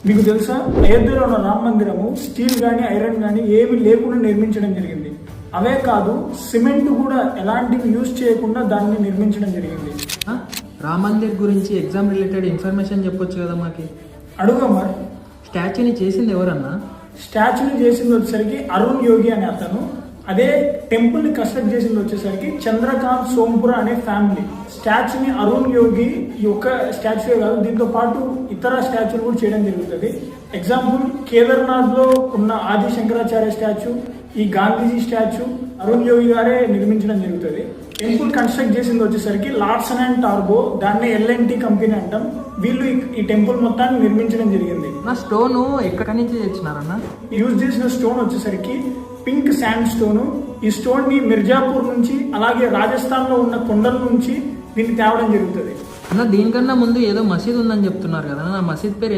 మీకు తెలుసా, అయోధ్యలో ఉన్న రామ మందిరము స్టీల్ కానీ ఐరన్ కానీ ఏమి లేకుండా నిర్మించడం జరిగింది. అవే కాదు, సిమెంట్ కూడా ఎలాంటివి యూజ్ చేయకుండా దాన్ని నిర్మించడం జరిగింది. రామ్ మందిర్ గురించి ఎగ్జామ్ రిలేటెడ్ ఇన్ఫర్మేషన్ చెప్పొచ్చు కదా మాకి. అడుగు మరి. స్టాచ్యూని చేసింది ఎవరన్నా? స్టాచ్యూని చేసింది వచ్చేసరికి అరుణ్ యోగి అనే అతను. అదే టెంపుల్ ని కన్స్ట్రక్ట్ చేసింది వచ్చేసరికి చంద్రకాంత్ సోంపుర అనే ఫ్యామిలీ. స్టాచ్యూని అరుణ్ యోగి ఈ ఒక్క స్టాచ్యూ కాదు, దీంతో పాటు ఇతర స్టాచ్యూలు కూడా చేయడం జరుగుతుంది. ఎగ్జాంపుల్, కేదార్నాథ్ లో ఉన్న ఆది శంకరాచార్య స్టాచ్యూ, ఈ గాంధీజీ స్టాచ్యూ అరుణ్ యోగి గారే నిర్మించడం జరుగుతుంది. టెంపుల్ కన్స్ట్రక్ట్ చేసింది వచ్చేసరికి లార్సన్ అండ్ టార్బో, దాన్ని L&T కంపెనీ అంటాం. వీళ్ళు ఈ టెంపుల్ మొత్తాన్ని నిర్మించడం జరిగింది. నా స్టోన్ ఎక్కడి నుంచి తెచ్చినారన్న? యూజ్ చేసిన స్టోన్ వచ్చేసరికి పింక్ శాండ్ స్టోన్. ఈ స్టోన్ ని మిర్జాపూర్ నుంచి అలాగే రాజస్థాన్ లో ఉన్న కొండల నుంచి దీన్ని తేవడం జరుగుతుంది. అన్న, దీనికన్నా ముందు ఏదో మసీద్ ఉందని చెప్తున్నారు కదా, నా మసీద్ పేరు